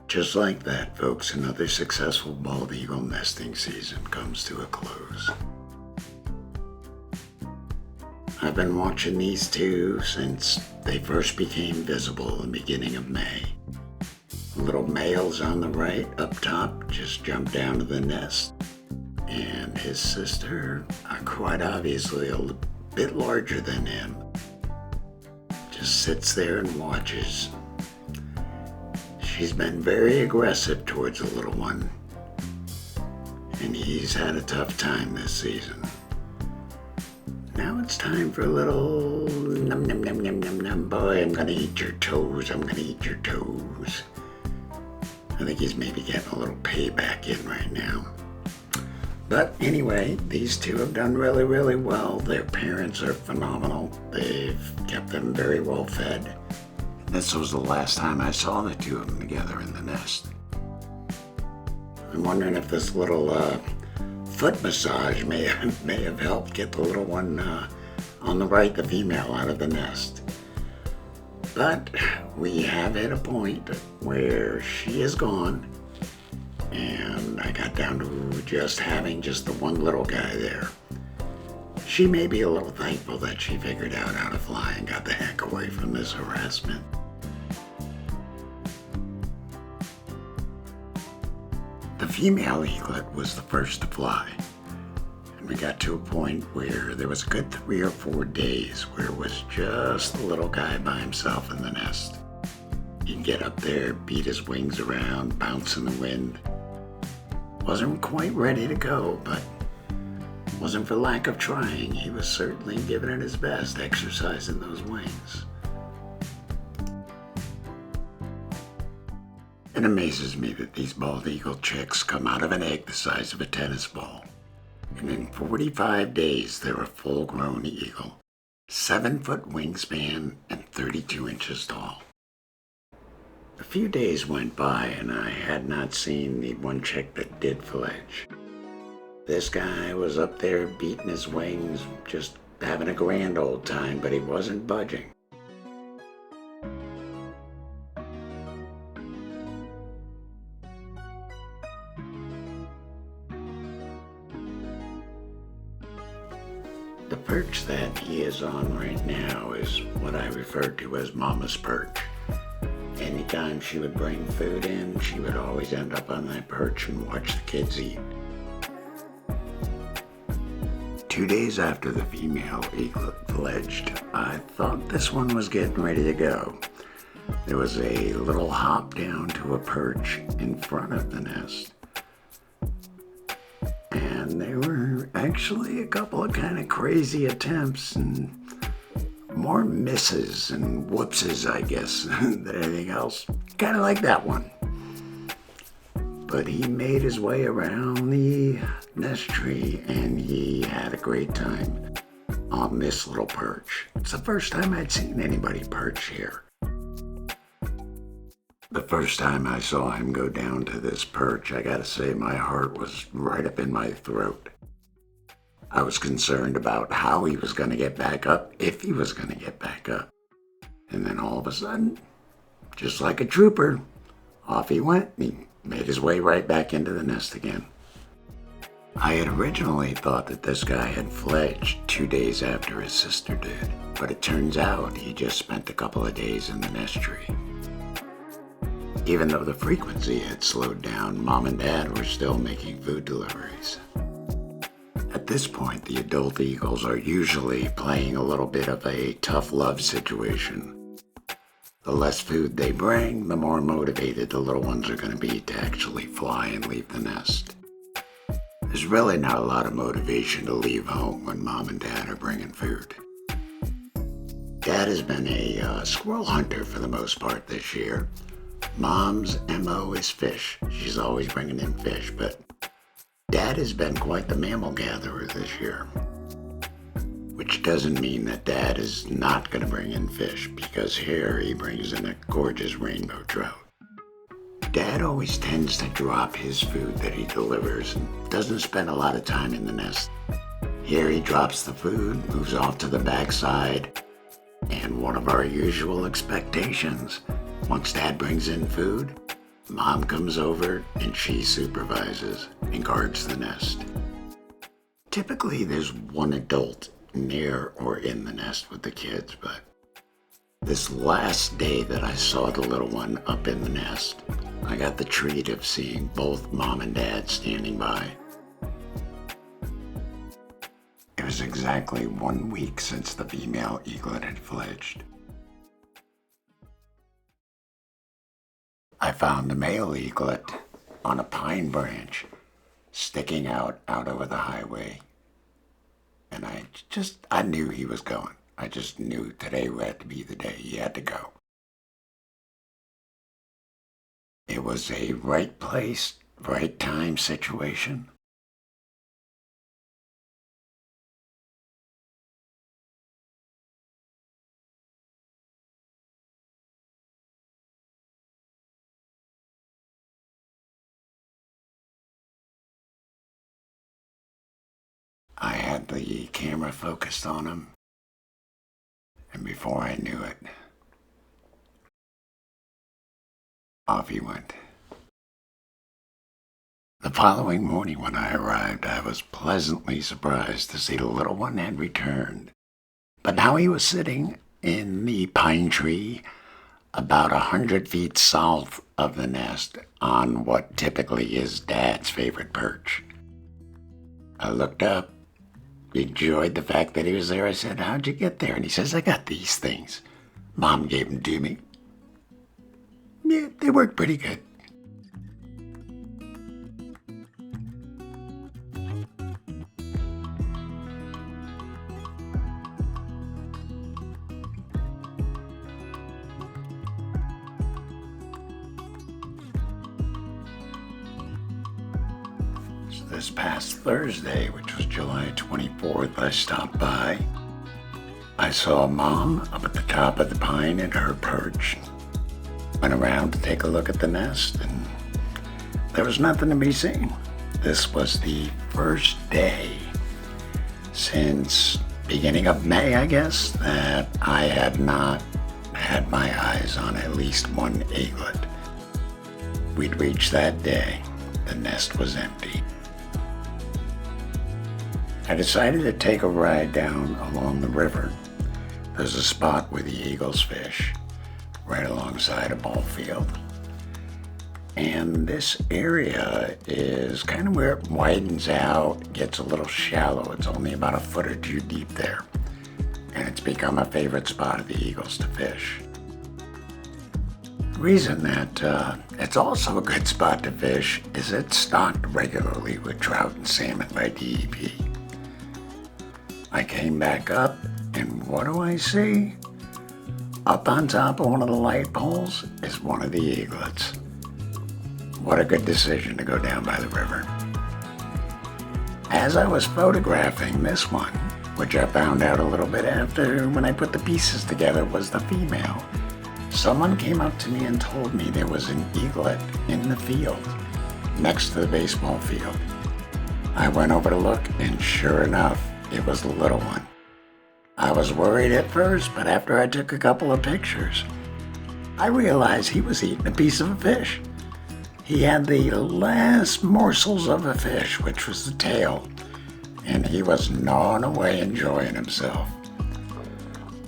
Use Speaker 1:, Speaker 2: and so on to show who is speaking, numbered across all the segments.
Speaker 1: Just like that, folks, another successful bald eagle nesting season comes to a close. I've been watching these two since they first became visible in the beginning of May. The little males on the right up top just jumped down to the nest, and his sister, quite obviously a bit larger than him, just sits there and watches. She's been very aggressive towards the little one, and he's had a tough time this season. Now it's time for a little num num num num num num. Boy, I'm gonna eat your toes, I'm gonna eat your toes. I think he's maybe getting a little payback in right now. But anyway, these two have done really, really well. Their parents are phenomenal. They've kept them very well fed. This was the last time I saw the two of them together in the nest. I'm wondering if this little foot massage may have helped get the little one on the right, the female, out of the nest. But we have hit a point where she is gone, and I got down to just having just the one little guy there. She may be a little thankful that she figured out how to fly and got the heck away from this harassment. The female eaglet was the first to fly, and we got to a point where there was a good 3 or 4 days where it was just the little guy by himself in the nest. He'd get up there, beat his wings around, bounce in the wind. Wasn't quite ready to go, but wasn't for lack of trying. He was certainly giving it his best, exercising those wings. It amazes me that these bald eagle chicks come out of an egg the size of a tennis ball, and in 45 days they're a full-grown eagle, 7-foot wingspan and 32 inches tall. A few days went by and I had not seen the one chick that did fledge. This guy was up there beating his wings, just having a grand old time, but he wasn't budging. The perch that he is on right now is what I refer to as Mama's perch. Anytime she would bring food in, she would always end up on that perch and watch the kids eat. 2 days after the female eaglet fledged, I thought this one was getting ready to go. There was a little hop down to a perch in front of the nest. And there were actually a couple of kind of crazy attempts and more misses and whoopses, I guess, than anything else. Kind of like that one. But he made his way around the nest tree and he had a great time on this little perch. It's the first time I'd seen anybody perch here. The first time I saw him go down to this perch, I gotta say my heart was right up in my throat. I was concerned about how he was gonna get back up, if he was gonna get back up. And then all of a sudden, just like a trooper, off he went and he made his way right back into the nest again. I had originally thought that this guy had fledged 2 days after his sister did, but it turns out he just spent a couple of days in the nest tree. Even though the frequency had slowed down, Mom and Dad were still making food deliveries. At this point, the adult eagles are usually playing a little bit of a tough love situation. The less food they bring, the more motivated the little ones are going to be to actually fly and leave the nest. There's really not a lot of motivation to leave home when Mom and Dad are bringing food. Dad has been a squirrel hunter for the most part this year. Mom's MO is fish. She's always bringing in fish, but Dad has been quite the mammal gatherer this year. Which doesn't mean that Dad is not going to bring in fish, because here he brings in a gorgeous rainbow trout. Dad always tends to drop his food that he delivers and doesn't spend a lot of time in the nest. Here he drops the food, moves off to the backside, and one of our usual expectations, once Dad brings in food, Mom comes over and she supervises and guards the nest. Typically there's one adult near or in the nest with the kids, but this last day that I saw the little one up in the nest, I got the treat of seeing both Mom and Dad standing by. It was exactly 1 week since the female eaglet had fledged. I found the male eaglet on a pine branch sticking out over the highway. And I knew he was going. I just knew today had to be the day he had to go. It was a right place, right time situation. I had the camera focused on him, and before I knew it, off he went. The following morning when I arrived, I was pleasantly surprised to see the little one had returned. But now he was sitting in the pine tree about 100 feet south of the nest on what typically is Dad's favorite perch. I looked up, enjoyed the fact that he was there. I said, "How'd you get there?" And he says, "I got these things. Mom gave them to me." Yeah, they work pretty good. This past Thursday, which was July 24th, I stopped by. I saw Mom up at the top of the pine in her perch. Went around to take a look at the nest, and there was nothing to be seen. This was the first day since beginning of May, I guess, that I had not had my eyes on at least one eaglet. We'd reached that day. The nest was empty. I decided to take a ride down along the river. There's a spot where the eagles fish, right alongside a ball field. And this area is kind of where it widens out, gets a little shallow. It's only about a foot or two deep there. And it's become a favorite spot of the eagles to fish. The reason that it's also a good spot to fish is it's stocked regularly with trout and salmon by DEP. I came back up, and what do I see? Up on top of one of the light poles is one of the eaglets. What a good decision to go down by the river. As I was photographing this one, which I found out a little bit after when I put the pieces together was the female, someone came up to me and told me there was an eaglet in the field, next to the baseball field. I went over to look, and sure enough, it was the little one. I was worried at first, but after I took a couple of pictures, I realized he was eating a piece of a fish. He had the last morsels of a fish, which was the tail, and he was gnawing away, enjoying himself.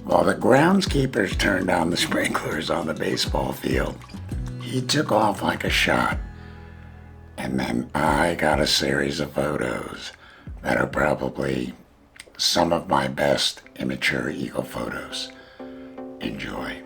Speaker 1: While the groundskeepers turned on the sprinklers on the baseball field, he took off like a shot. And then I got a series of photos that are probably some of my best immature eagle photos. Enjoy.